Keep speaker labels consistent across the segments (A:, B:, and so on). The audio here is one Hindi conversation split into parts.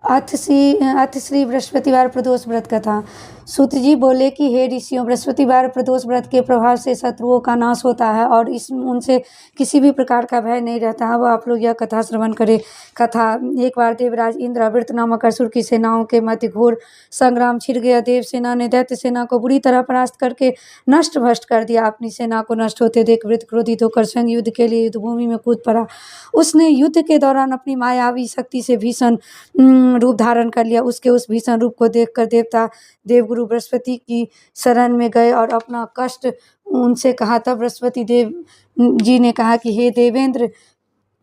A: अथ श्री बृहस्पतिवार प्रदोष व्रत कथा। सूत जी बोले कि हे ऋषियों, बृहस्पतिवार प्रदोष व्रत के प्रभाव से शत्रुओं का नाश होता है और उनसे किसी भी प्रकार का भय नहीं रहता है। अब आप लोग यह कथा श्रवण करें। कथा। एक बार देवराज इंद्र अवृत नामक असुर की सेनाओं के मध्य घोर संग्राम छिड़ गया। देव सेना ने दैत्य सेना को बुरी तरह परास्त करके नष्ट भ्रष्ट कर दिया। अपनी सेना को नष्ट होते देख वृत्त क्रोधित होकर स्वयं युद्ध के लिए युद्धभूमि में कूद पड़ा। उसने युद्ध के दौरान अपनी मायावी शक्ति से भीषण रूप धारण कर लिया। उसके उस भीषण रूप को देखकर देवता देवगुरु बृहस्पति की शरण में गए और अपना कष्ट उनसे कहा। तब बृहस्पति देव जी ने कहा कि हे देवेंद्र,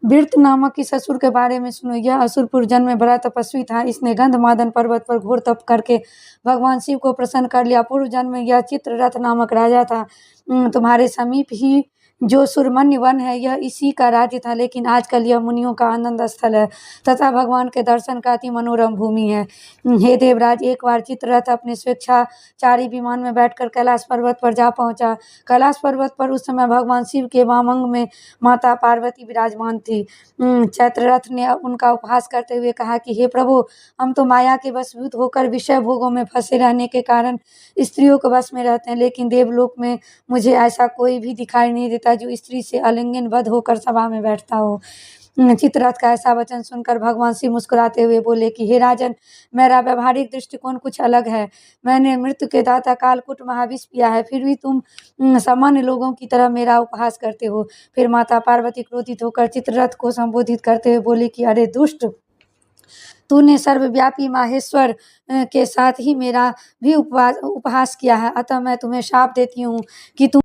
A: वृत्त नामक इस असुर के बारे में सुनो। यह असुर पूर्व जन्म में बड़ा तपस्वी था। इसने गंधमादन पर्वत पर घोर तप करके भगवान शिव को प्रसन्न कर लिया। पूर्व जन्म में यह चित्ररथ नामक राजा था। तुम्हारे समीप ही जो सुरमन्य वन है, यह इसी का राज्य था, लेकिन आजकल यह मुनियों का आनंद स्थल है तथा भगवान के दर्शन का अति मनोरम भूमि है। हे देवराज, एक बार चित्ररथ अपने स्वेच्छाचारी विमान में बैठकर कैलाश पर्वत पर जा पहुंचा। कैलाश पर्वत पर उस समय भगवान शिव के वाम अंग में माता पार्वती विराजमान थी। चित्ररथ ने उनका उपहास करते हुए कहा कि हे प्रभु, हम तो माया के वशीभूत होकर विषय भोगों में फंसे रहने के कारण स्त्रियों के वश में रहते हैं, लेकिन देवलोक में मुझे ऐसा कोई भी दिखाई नहीं देता जो स्त्री से आलिंगनबद्ध होकर सभा में बैठता हो। चित्ररथ का ऐसा वचन सुनकर भगवान शिव मुस्कुराते हुए बोले कि हे राजन, मेरा व्यवहारिक दृष्टिकोण कुछ अलग है। मैंने मृत्यु के दाता कालकूट महाविष पिया है, फिर भी तुम सामान्य लोगों की तरह मेरा उपहास करते हो। फिर माता पार्वती क्रोधित होकर चित्ररथ को संबोधित करते हुए बोली कि अरे दुष्ट, तूने सर्वव्यापी माहेश्वर के साथ ही मेरा भी उपहास किया है। अतः मैं तुम्हें शाप देती हूँ कि तुम